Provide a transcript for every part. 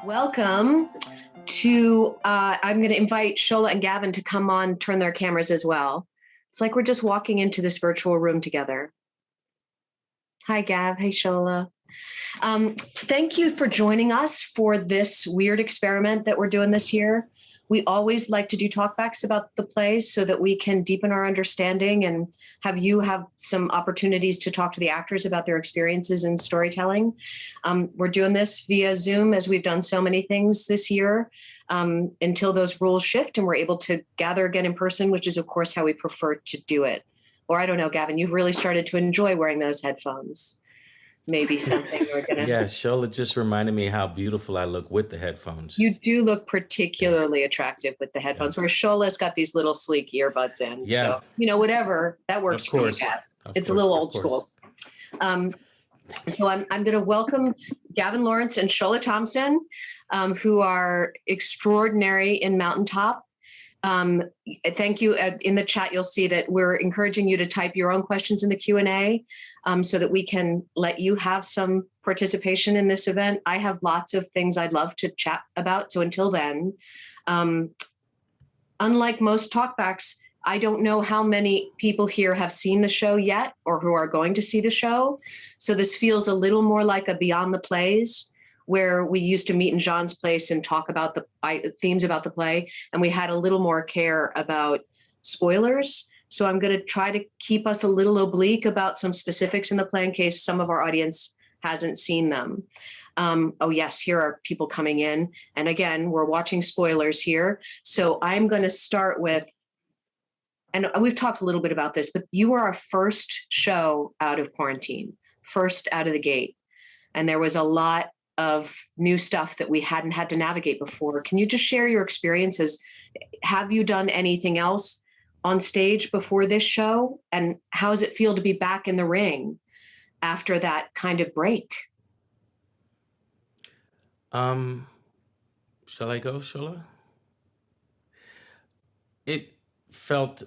Welcome to, I'm going to invite Sola and Gavin to come on, turn their cameras as well. It's like we're just walking into this virtual room together. Hi, Gav. Hey, Sola. Thank you for joining us for this weird experiment that we're doing this year. We always like to do talkbacks about the plays so that we can deepen our understanding and have you have some opportunities to talk to the actors about their experiences in storytelling. We're doing this via Zoom, as we've done so many things this year, until those rules shift and we're able to gather again in person, which is, of course, how we prefer to do it. Or I don't know, Gavin, you've really started to enjoy wearing those headphones. Maybe something we're gonna. Yeah, Shola just reminded me how beautiful I look with the headphones. You do look particularly attractive with the headphones, where Shola's got these little sleek earbuds in. Yeah. So, whatever, that works Of for you course. guys. Of It's a course, little of old course. school. So I'm going to welcome Gavin Lawrence and Sola Thompson, who are extraordinary in Mountaintop. Thank you. In the chat, you'll see that we're encouraging you to type your own questions in the Q&A so that we can let you have some participation in this event. I have lots of things I'd love to chat about. So until then, unlike most talkbacks, I don't know how many people here have seen the show yet or who are going to see the show. So this feels a little more like a Beyond the Plays, where we used to meet in Jean's place and talk about the themes about the play. And we had a little more care about spoilers. So I'm going to try to keep us a little oblique about some specifics in the play in case some of our audience hasn't seen them. Oh yes, here are people coming in. And again, we're watching spoilers here. So I'm going to start with, and we've talked a little bit about this, but you were our first show out of quarantine, first out of the gate. And there was a lot of new stuff that we hadn't had to navigate before. Can you just share your experiences? Have you done anything else on stage before this show? And how does it feel to be back in the ring after that kind of break? Shall I go, Shola? It felt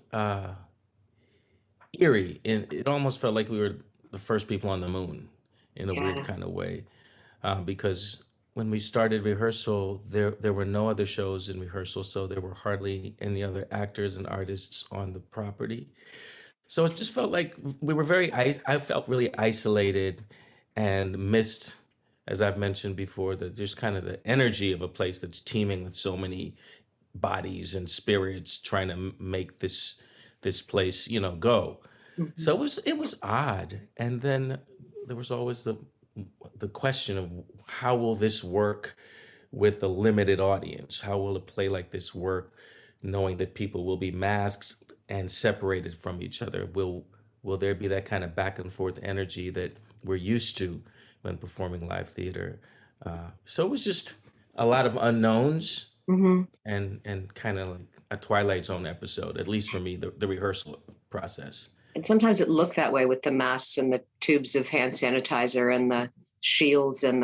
eerie. It almost felt like we were the first people on the moon in a weird kind of way. Because when we started rehearsal, there were no other shows in rehearsal, so there were hardly any other actors and artists on the property. So it just felt like we were I felt really isolated and missed, as I've mentioned before, just kind of the energy of a place that's teeming with so many bodies and spirits trying to make this place, go. Mhm. So it was odd. And then there was always the question of how will this work with a limited audience? How will a play like this work, knowing that people will be masked and separated from each other? Will there be that kind of back and forth energy that we're used to when performing live theater? So it was just a lot of unknowns Mhm. and kind of like a Twilight Zone episode, at least for me, the rehearsal process. And sometimes it looked that way with the masks and the tubes of hand sanitizer and the shields and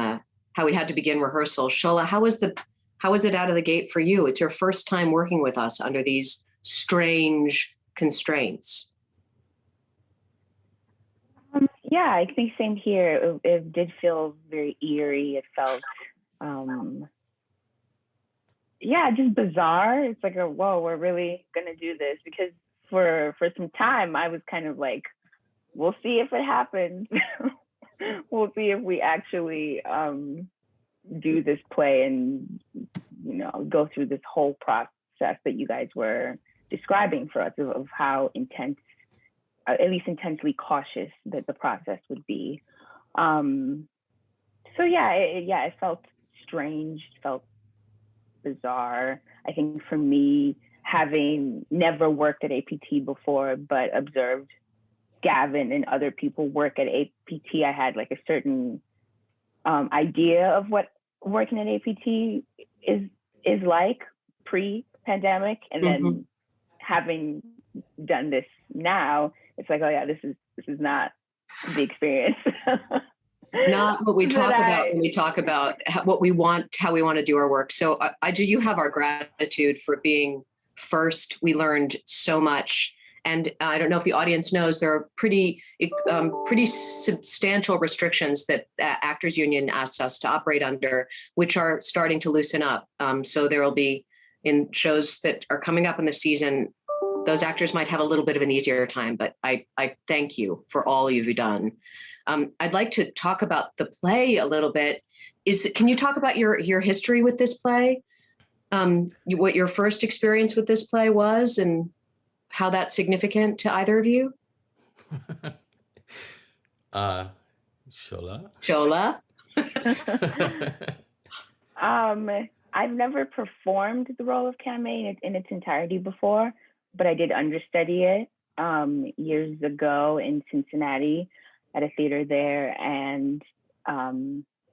how we had to begin rehearsal. Sola, how was it out of the gate for you? It's your first time working with us under these strange constraints. Yeah, I think same here. It did feel very eerie. It felt, just bizarre. It's like, whoa, we're really gonna do this, because for some time I was kind of like, we'll see if it happens. We'll see if we actually do this play and go through this whole process that you guys were describing for us of how intense, at least intensely cautious that the process would be. It felt strange, felt bizarre. I think for me, having never worked at APT before, but observed Gavin and other people work at APT, I had like a certain idea of what working at APT is like pre-pandemic. And then having done this now, it's like, oh yeah, this is not the experience. Not what we talk about when we talk about what we want, how we want to do our work. So you have our gratitude for being first. We learned so much And I don't know if the audience knows, there are pretty substantial restrictions that Actors Union asks us to operate under, which are starting to loosen up. So there will be, in shows that are coming up in the season, those actors might have a little bit of an easier time, but I thank you for all you've done. I'd like to talk about the play a little bit. Can you talk about your history with this play? What your first experience with this play was and how that's significant to either of you? Shola? Shola? I've never performed the role of Camae in its entirety before, but I did understudy it years ago in Cincinnati at a theater there, and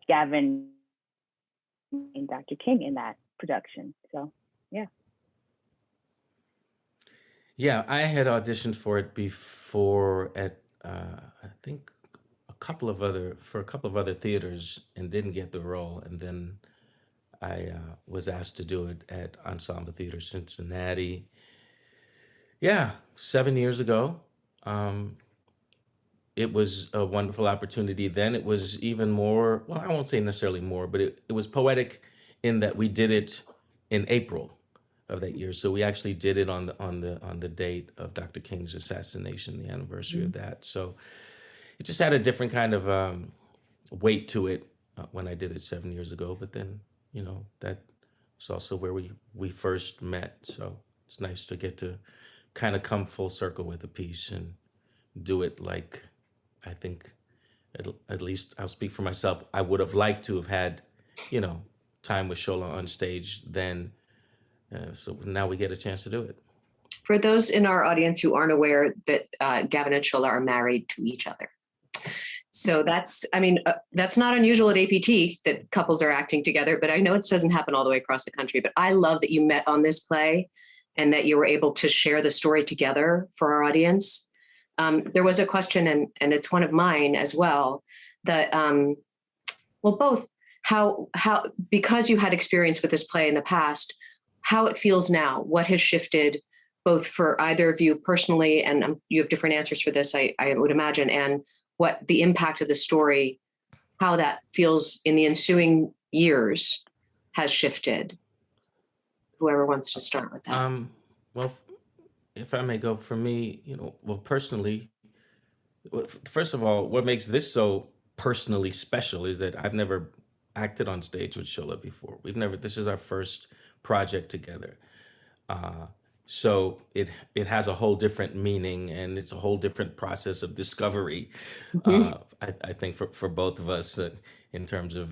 Gavin and Dr. King in that production. So, yeah. Yeah, I had auditioned for it before at I think a couple of other theaters and didn't get the role, and then I was asked to do it at Ensemble Theater Cincinnati. Yeah, 7 years ago. It was a wonderful opportunity. Then it was even more, well, I won't say necessarily more, but it was poetic in that we did it in April of that year. So we actually did it on the date of Dr. King's assassination, the anniversary of that. So it just had a different kind of weight to it when I did it 7 years ago. But then, that was also where we first met. So it's nice to get to kind of come full circle with a piece and do it like, I think, at least I'll speak for myself, I would have liked to have had, time with Shola on stage then. So now we get a chance to do it. For those in our audience who aren't aware that Gavin and Shola are married to each other. So that's not unusual at APT that couples are acting together, but I know it doesn't happen all the way across the country. But I love that you met on this play and that you were able to share the story together for our audience. There was a question, and it's one of mine as well, that, both how, because you had experience with this play in the past, how it feels now, what has shifted both for either of you personally, and you have different answers for this, I would imagine, and what the impact of the story, how that feels in the ensuing years has shifted. Whoever wants to start with that. Well, if I may go, for me, personally, first of all, what makes this so personally special is that I've never acted on stage with Shola before. This is our first project together. So it has a whole different meaning, and it's a whole different process of discovery. I think for both of us, in terms of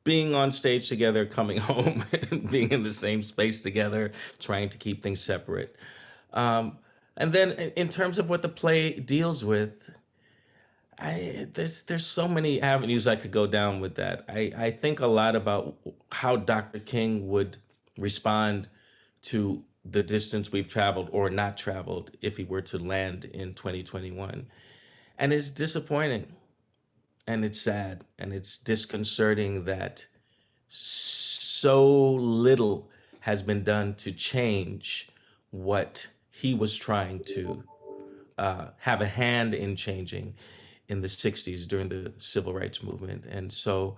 being on stage together, coming home, being in the same space together, trying to keep things separate. And then in terms of what the play deals with, there's so many avenues I could go down with that. I think a lot about how Dr. King would respond to the distance we've traveled or not traveled if he were to land in 2021. And it's disappointing, and it's sad, and it's disconcerting that so little has been done to change what he was trying to have a hand in changing in the 60s during the civil rights movement. And so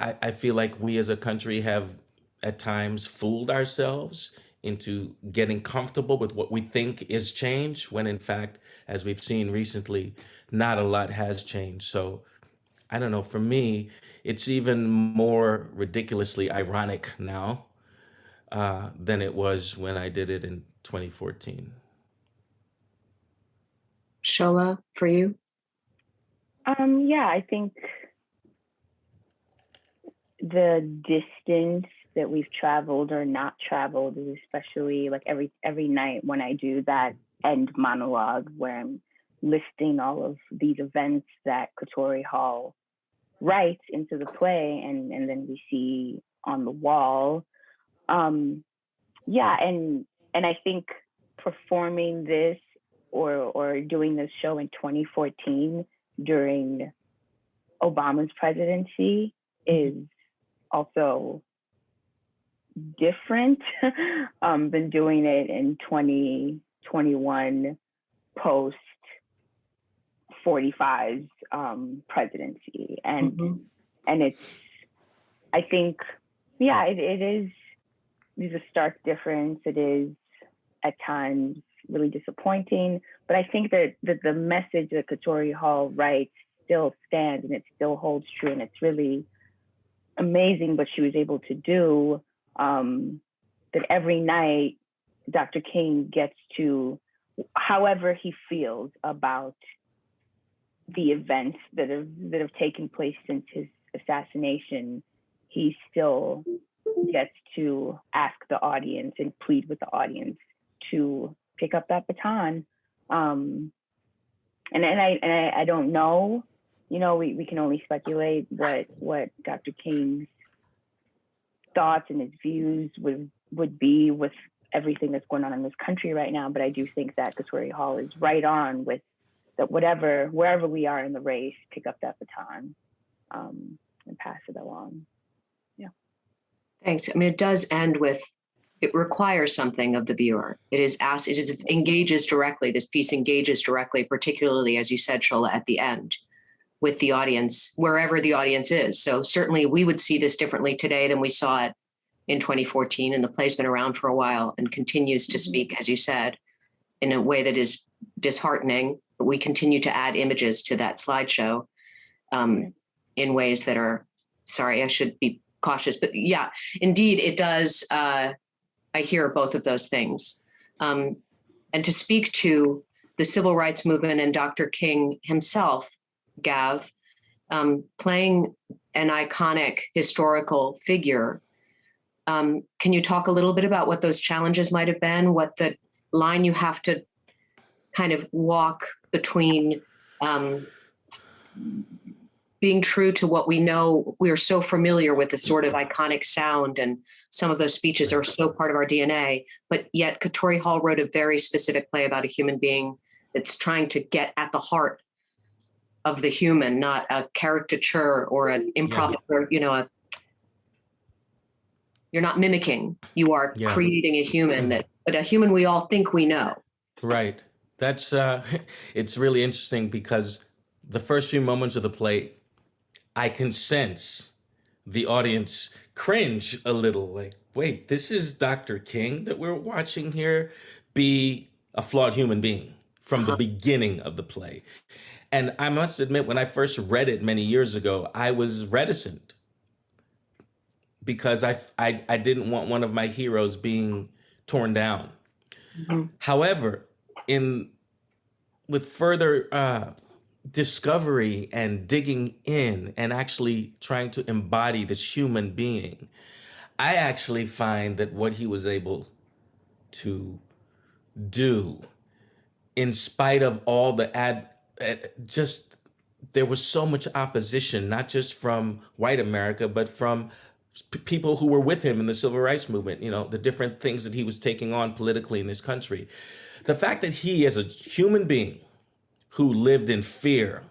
I feel like we as a country have at times fooled ourselves into getting comfortable with what we think is change, when in fact, as we've seen recently, not a lot has changed. So I don't know, for me, it's even more ridiculously ironic now than it was when I did it in 2014. Shola, for you? Yeah, I think the distance that we've traveled or not traveled is especially like every night when I do that end monologue where I'm listing all of these events that Katori Hall writes into the play and then we see on the wall. Yeah, and I think performing this or doing this show in 2014 during Obama's presidency is also different than doing it in 2021 post 45's presidency. And it's, I think, it is a stark difference. It is at times really disappointing, but I think that the message that Katori Hall writes still stands and it still holds true, and it's really amazing what she was able to do. That every night Dr. King gets to, however he feels about the events that have taken place since his assassination, he still gets to ask the audience and plead with the audience to pick up that baton. And I don't know, we can only speculate what Dr. King's thoughts and his views would be with everything that's going on in this country right now. But I do think that Katori Hall is right on with that. Wherever we are in the race, pick up that baton and pass it along. Yeah. Thanks. I mean, it does end with, it requires something of the viewer. It engages directly. This piece engages directly, particularly, as you said, Shola, at the end, with the audience, wherever the audience is. So certainly we would see this differently today than we saw it in 2014. And the play's been around for a while and continues to speak, as you said, in a way that is disheartening. But we continue to add images to that slideshow in ways that are, sorry, I should be cautious, but yeah, indeed, it does. I hear both of those things. And to speak to the civil rights movement and Dr. King himself, Gav, playing an iconic historical figure, can you talk a little bit about what those challenges might have been, what the line you have to kind of walk between being true to what we know? We are so familiar with the sort of iconic sound, and some of those speeches are so part of our DNA, but yet Katori Hall wrote a very specific play about a human being that's trying to get at the heart of the human, not a caricature or an improper, you're not mimicking, you are creating a human but a human we all think we know. Right. That's, it's really interesting because the first few moments of the play, I can sense the audience cringe a little, like, wait, this is Dr. King that we're watching here be a flawed human being from the beginning of the play. And I must admit, when I first read it many years ago, I was reticent because I didn't want one of my heroes being torn down. However, with further discovery and digging in and actually trying to embody this human being, I actually find that what he was able to do, in spite of all the there was so much opposition, not just from white America, but from people who were with him in the civil rights movement, the different things that he was taking on politically in this country. The fact that he, as a human being who lived in fear,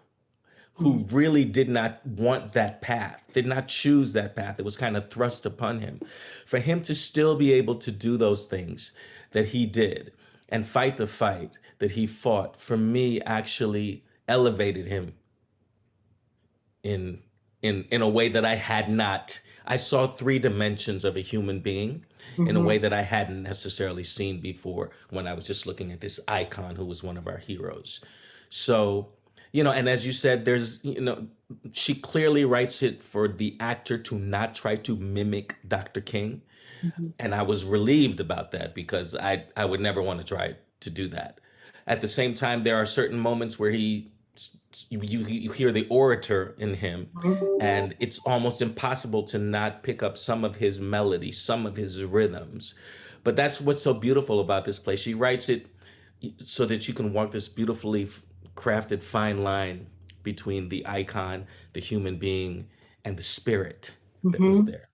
who really did not want that path, did not choose that path, it was kind of thrust upon him, for him to still be able to do those things that he did and fight the fight that he fought, for me, actually elevated him in a way that I had not. I saw 3 dimensions of a human being in a way that I hadn't necessarily seen before when I was just looking at this icon who was one of our heroes. So, and as you said, she clearly writes it for the actor to not try to mimic Dr. King. And I was relieved about that because I would never want to try to do that. At the same time, there are certain moments where you hear the orator in him, and it's almost impossible to not pick up some of his melody, some of his rhythms. But that's what's so beautiful about this play. She writes it so that you can walk this beautifully crafted fine line between the icon, the human being, and the spirit that was there.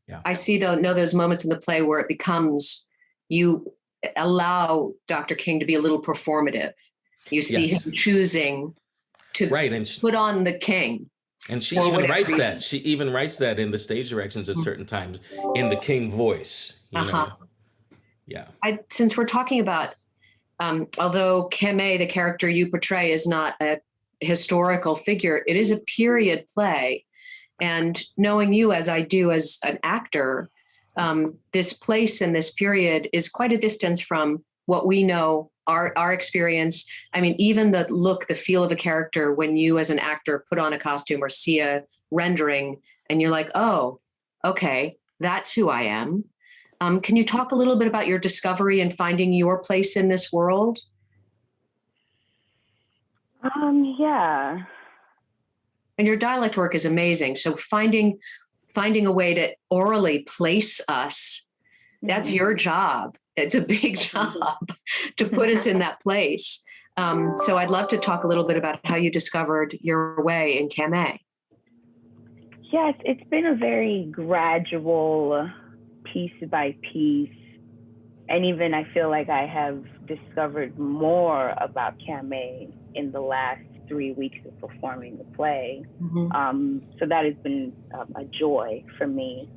Yeah. I see those moments in the play where it becomes, you allow Dr. King to be a little performative. You see him choosing to put on the king. And she even writes that. She even writes that in the stage directions at certain times in the King voice. You know? Yeah. Since we're talking about although Camae, the character you portray, is not a historical figure, it is a period play. And knowing you as I do as an actor, this place and this period is quite a distance from what we know, our experience. I mean, even the look, the feel of a character when you as an actor put on a costume or see a rendering and you're like, oh, okay, that's who I am. Can you talk a little bit about your discovery and finding your place in this world? Yeah. And your dialect work is amazing. So finding a way to orally place us, that's your job. It's a big job to put us in that place. So I'd love to talk a little bit about how you discovered your way in Camae. Yes, it's been a very gradual, piece by piece. And even I feel like I have discovered more about Camae in the last 3 weeks of performing the play. So that has been a joy for me.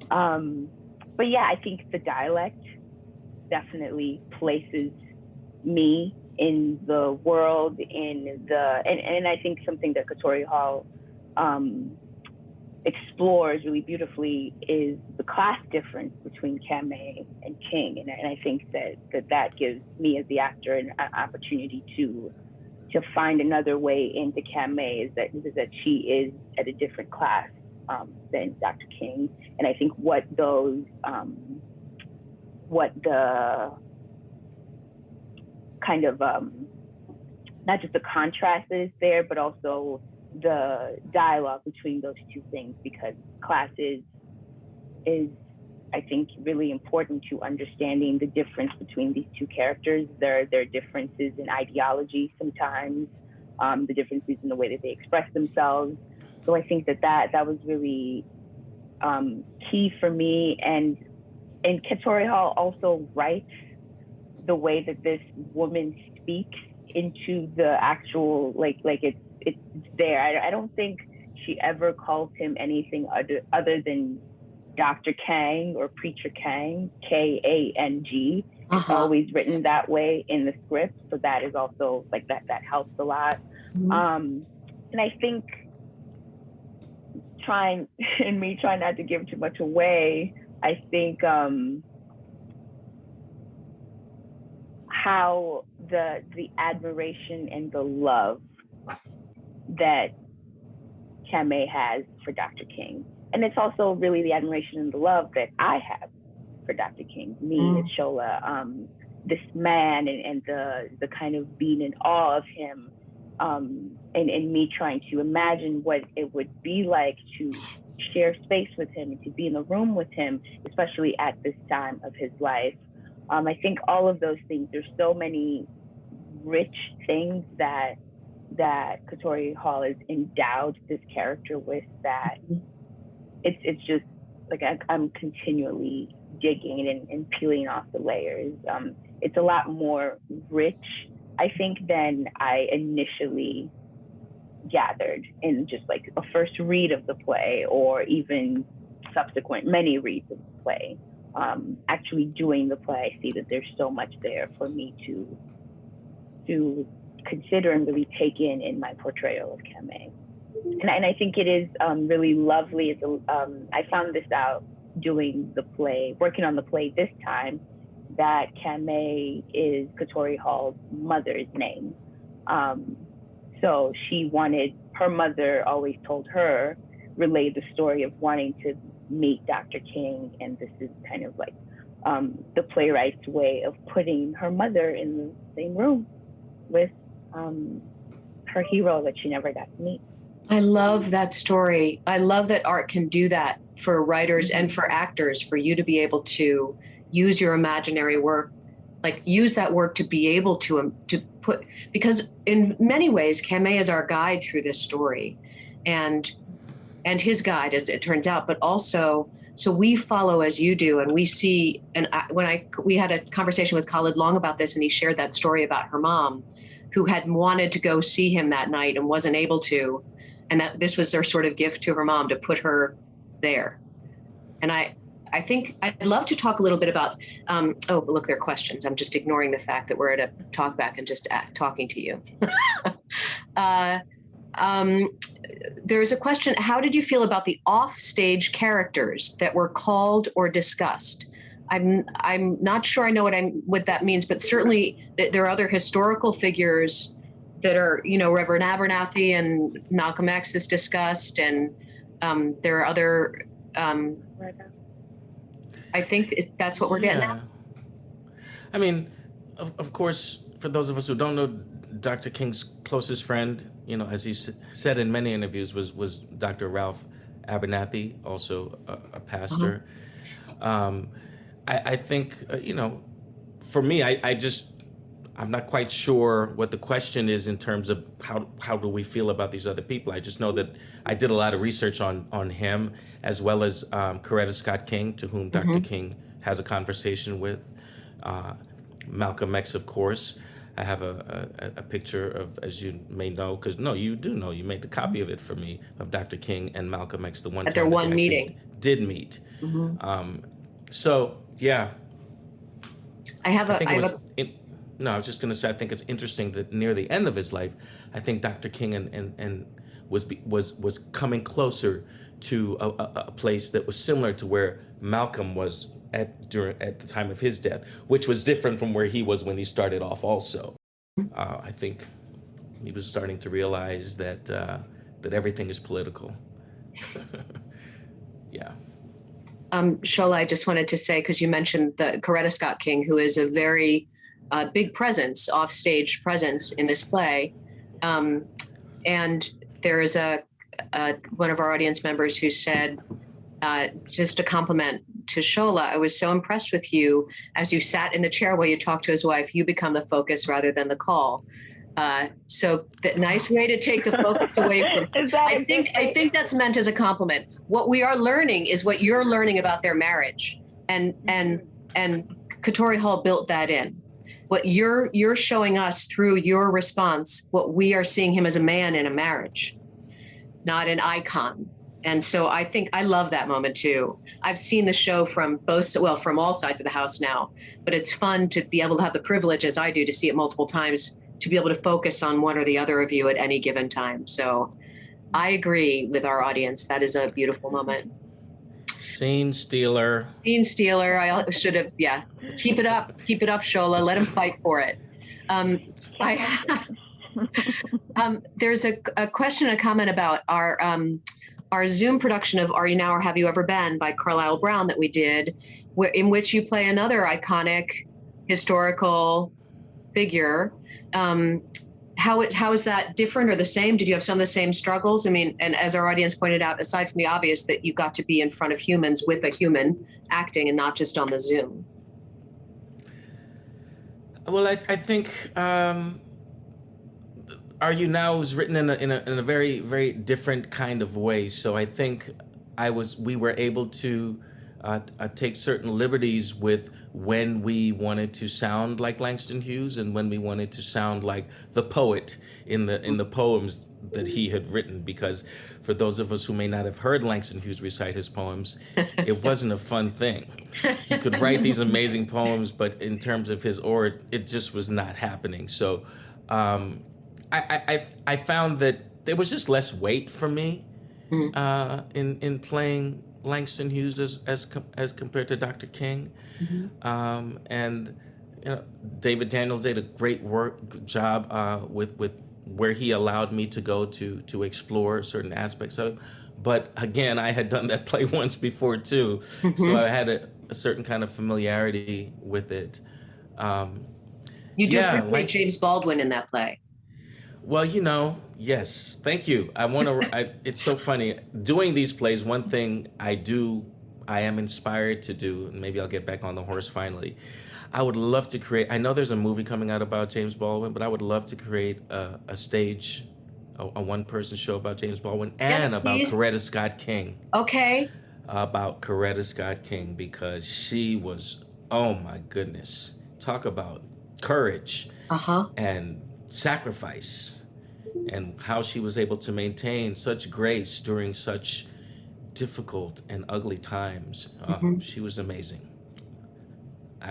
But yeah, I think the dialect definitely places me in the world, and I think something that Katori Hall explores really beautifully is the class difference between Camae and King. And I think that gives me as the actor an opportunity to find another way into Camae, is that she is at a different class than Dr. King. And I think what the kind of not just the contrast is there, but also the dialogue between those two things, because class is I think really important to understanding the difference between these two characters. There are differences in ideology sometimes, the differences in the way that they express themselves. So I think that was really key for me. And Katori Hall also writes the way that this woman speaks into the actual, like it's there. I don't think she ever calls him anything other than Dr. Kang or Preacher Kang, Kang. It's always written that way in the script. So that is also like that helps a lot. And I think trying not to give too much away, I think how the admiration and the love that Camae has for Dr. King. And it's also really the admiration and the love that I have for Dr. King, me as Sola, this man, and the kind of being in awe of him, and me trying to imagine what it would be like to share space with him and to be in the room with him, especially at this time of his life. I think all of those things, there's so many rich things that Katori Hall is endowed this character with, that it's just like I'm continually digging and peeling off the layers. It's a lot more rich, I think, than I initially gathered in just like a first read of the play, or even subsequent many reads of the play. Actually doing the play, I see that there's so much there for me to consider and really take in my portrayal of Camae. And I think it is really lovely. I found this out doing the play, working on the play this time, that Camae is Katori Hall's mother's name. So she wanted, her mother always told her, relayed the story of wanting to meet Dr. King, and this is kind of like the playwright's way of putting her mother in the same room with her hero that she never got to meet. I love that story. I love that art can do that for writers and for actors, for you to be able to use your imaginary work, like use that work to be able to put, because in many ways, Camae is our guide through this story, and his guide, as it turns out, but also, so we follow as you do, and we see, and we had a conversation with Khalid Long about this, and he shared that story about her mom, who had wanted to go see him that night and wasn't able to, and that this was their sort of gift to her mom, to put her there. And I I think I'd love to talk a little bit about, oh, look, there are questions. I'm just ignoring the fact that we're at a talk back and just talking to you. uh, um, there's a question. How did you feel about the offstage characters that were called or discussed? I'm not sure I know what that means, but certainly there are other historical figures that are, Reverend Abernathy and Malcolm X is discussed, and there are other. I think that's what we're getting at. I mean, of course, for those of us who don't know, Dr. King's closest friend, as he said in many interviews, was Dr. Ralph Abernathy, also a pastor. I think, for me, I'm not quite sure what the question is in terms of how do we feel about these other people. I just know that I did a lot of research on him, as well as Coretta Scott King, to whom Dr. King has a conversation with. Malcolm X, of course. I have a picture of, as you may know, because you do know, you made the copy of it for me, of Dr. King and Malcolm X the one at time their one they meeting did meet. So yeah, I was just going to say, I think it's interesting that near the end of his life, I think Dr. King and was coming closer to a place that was similar to where Malcolm was at the time of his death, which was different from where he was when he started off. Also, I think he was starting to realize that everything is political. Yeah. Shola, I just wanted to say, because you mentioned the Coretta Scott King, who is a very big presence, offstage presence in this play. And there is one of our audience members who said, just a compliment to Shola, I was so impressed with you as you sat in the chair while you talked to his wife. You become the focus rather than the call. So that nice way to take the focus away from. I think that's meant as a compliment. What we are learning is what you're learning about their marriage, and Katori Hall built that in. What you're showing us through your response, what we are seeing him as a man in a marriage, not an icon. And so I think I love that moment too. I've seen the show from from all sides of the house now, but it's fun to be able to have the privilege, as I do, to see it multiple times, to be able to focus on one or the other of you at any given time. So I agree with our audience. That is a beautiful moment. Scene stealer. I should have, yeah. Keep it up, Shola. Let him fight for it. There's a question, a comment about our Zoom production of Are You Now or Have You Ever Been by Carlisle Brown that we did, in which you play another iconic historical figure. How is that different or the same? Did you have some of the same struggles? I mean, and as our audience pointed out, aside from the obvious that you got to be in front of humans with a human acting and not just on the Zoom. Well, I think Are You Now was written in a very, very different kind of way. So I think we were able to take certain liberties with when we wanted to sound like Langston Hughes and when we wanted to sound like the poet in the poems that he had written. Because for those of us who may not have heard Langston Hughes recite his poems, it wasn't a fun thing. He could write these amazing poems, but in terms of his art, it just was not happening. So I found that there was just less weight for me in playing Langston Hughes as compared to Dr. King. And David Daniels did a great job with where he allowed me to go to explore certain aspects of it. But again, I had done that play once before too, so I had a certain kind of familiarity with it. You do play James Baldwin in that play. Well, yes, thank you. It's so funny. Doing these plays, one thing I am inspired to do, and maybe I'll get back on the horse finally. I would love to create, I know there's a movie coming out about James Baldwin, but I would love to create a stage, a one-person show about James Baldwin and about Coretta Scott King. Okay. About Coretta Scott King, because she was, oh my goodness, talk about courage and sacrifice, and how she was able to maintain such grace during such difficult and ugly times. She was amazing.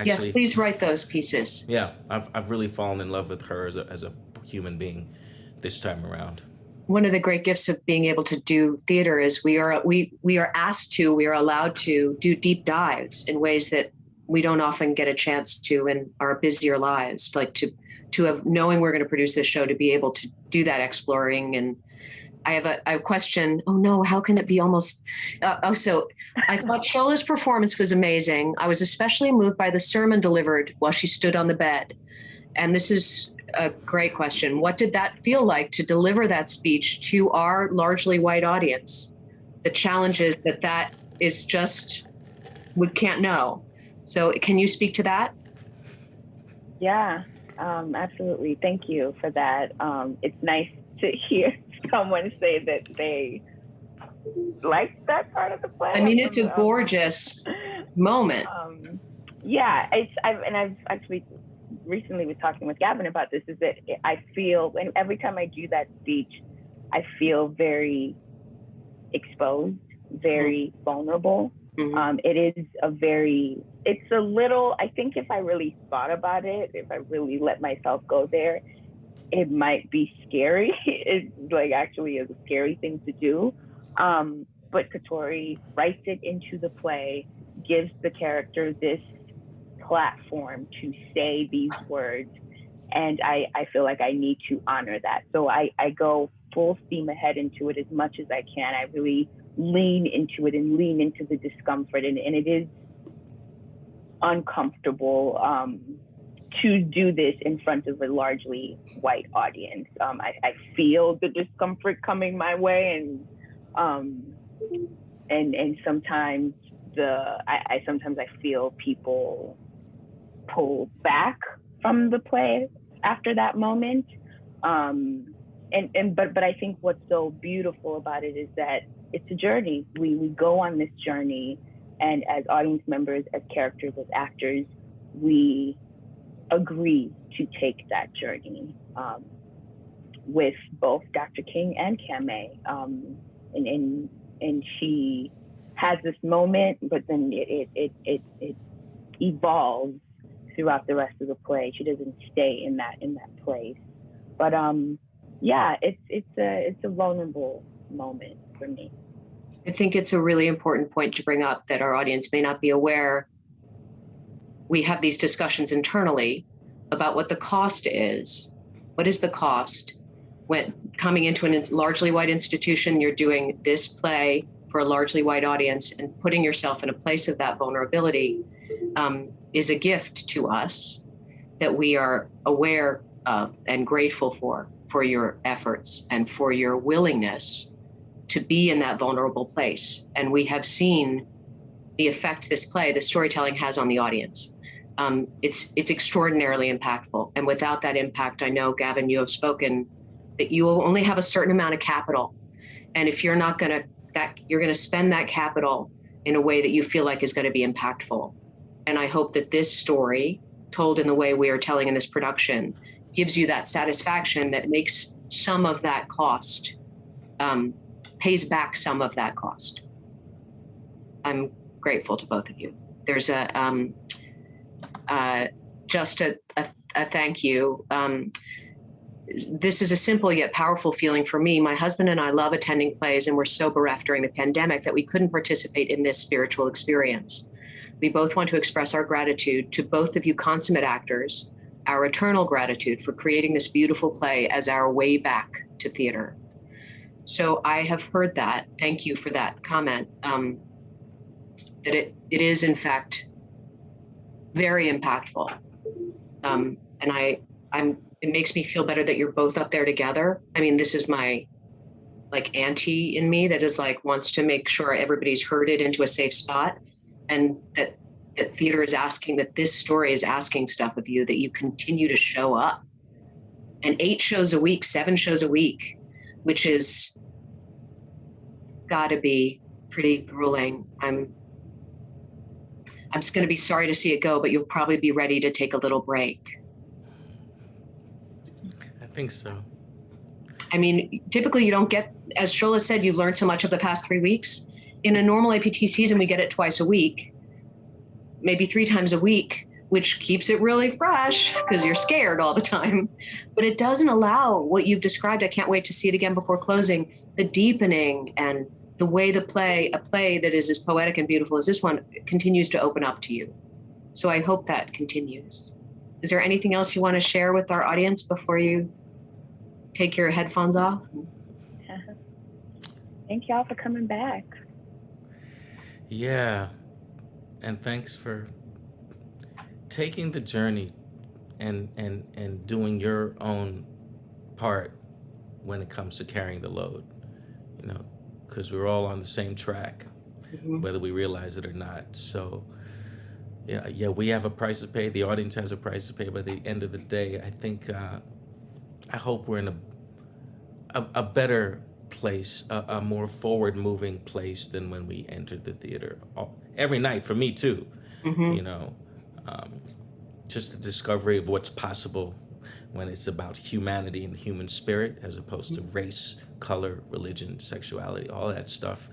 Yes, Actually, please write those pieces. yeah, I've really fallen in love with her as a human being this time around. One of the great gifts of being able to do theater is we are allowed to do deep dives in ways that we don't often get a chance to in our busier lives, like to have knowing we're going to produce this show, to be able to do that exploring. And I have a question. Oh no, how can it be almost? So I thought Shola's performance was amazing. I was especially moved by the sermon delivered while she stood on the bed. And this is a great question. What did that feel like to deliver that speech to our largely white audience? The challenges that is just, we can't know. So can you speak to that? Yeah, absolutely. Thank you for that. It's nice to hear someone say that they liked that part of the play. I mean, it's a gorgeous moment. Yeah, I've actually recently was talking with Gavin about this, is that I feel, and every time I do that speech, I feel very exposed, very vulnerable. It's a little, I think if I really thought about it, if I really let myself go there, it might be scary. It's like actually a scary thing to do. But Katori writes it into the play, gives the character this platform to say these words. And I feel like I need to honor that. So I go full steam ahead into it as much as I can. I really lean into it and lean into the discomfort. And it is uncomfortable to do this in front of a largely white audience. I feel the discomfort coming my way, and sometimes I feel people pull back from the play after that moment. But I think what's so beautiful about it is that it's a journey. We go on this journey, and as audience members, as characters, as actors, we agree to take that journey with both Dr. King and Camae. And she has this moment, but then it evolves throughout the rest of the play. She doesn't stay in that place. But yeah, it's a vulnerable moment for me. I think it's a really important point to bring up that our audience may not be aware. We have these discussions internally about what the cost is. What is the cost when coming into a largely white institution? You're doing this play for a largely white audience, and putting yourself in a place of that vulnerability is a gift to us that we are aware of and grateful for your efforts and for your willingness to be in that vulnerable place. And we have seen the effect this play, the storytelling, has on the audience. It's extraordinarily impactful. And without that impact, I know, Gavin, you have spoken that you will only have a certain amount of capital. And if you're not you're going to spend that capital in a way that you feel like is going to be impactful. And I hope that this story, told in the way we are telling in this production, gives you that satisfaction that makes some of that cost, pays back some of that cost. I'm grateful to both of you. There's just a thank you. This is a simple yet powerful feeling for me. My husband and I love attending plays, and we're so bereft during the pandemic that we couldn't participate in this spiritual experience. We both want to express our gratitude to both of you consummate actors, our eternal gratitude for creating this beautiful play as our way back to theater. So I have heard that. Thank you for that comment. That it is, in fact, very impactful. And it makes me feel better that you're both up there together. I mean, this is my auntie in me that is wants to make sure everybody's herded into a safe spot, and that theater is asking, that this story is asking stuff of you, that you continue to show up. And 8 shows a week, 7 shows a week, which is gotta be pretty grueling. I'm just going to be sorry to see it go, but you'll probably be ready to take a little break. I think so. I mean, typically you don't get, as Shola said, you've learned so much of the past 3 weeks. in a normal APT season, we get it twice a week, maybe 3 times a week, which keeps it really fresh because you're scared all the time. But it doesn't allow what you've described. I can't wait to see it again before closing, the deepening and the way a play that is as poetic and beautiful as this one continues to open up to you. So I hope that continues. Is there anything else you want to share with our audience before you take your headphones off? Thank y'all for coming back. Yeah. And thanks for taking the journey and doing your own part when it comes to carrying the load, you know, because we're all on the same track, whether we realize it or not. So yeah, we have a price to pay. The audience has a price to pay. But at the end of the day, I think, I hope we're in a better place, a more forward-moving place than when we entered the theater. Every night, for me too, you know, just the discovery of what's possible when it's about humanity and the human spirit, as opposed to race, color, religion, sexuality, all that stuff.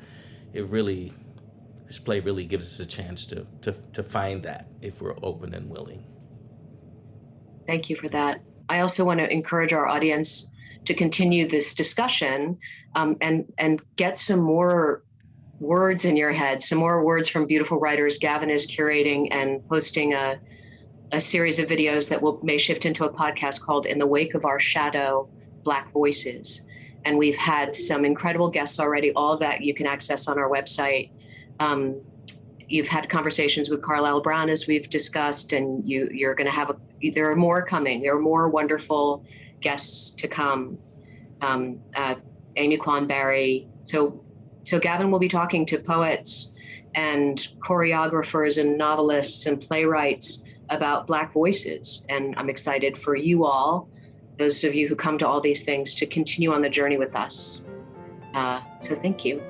This play really gives us a chance to find that if we're open and willing. Thank you for that. I also want to encourage our audience to continue this discussion, and get some more words in your head, some more words from beautiful writers. Gavin is curating and posting a series of videos that may shift into a podcast called In the Wake of Our Shadow, Black Voices. And we've had some incredible guests already, all of that you can access on our website. You've had conversations with Carlisle Brown, as we've discussed, and you're going to have there are more coming. There are more wonderful guests to come. Amy Kwan Barry. So Gavin will be talking to poets and choreographers and novelists and playwrights about Black voices. And I'm excited for you all, those of you who come to all these things, to continue on the journey with us. So thank you.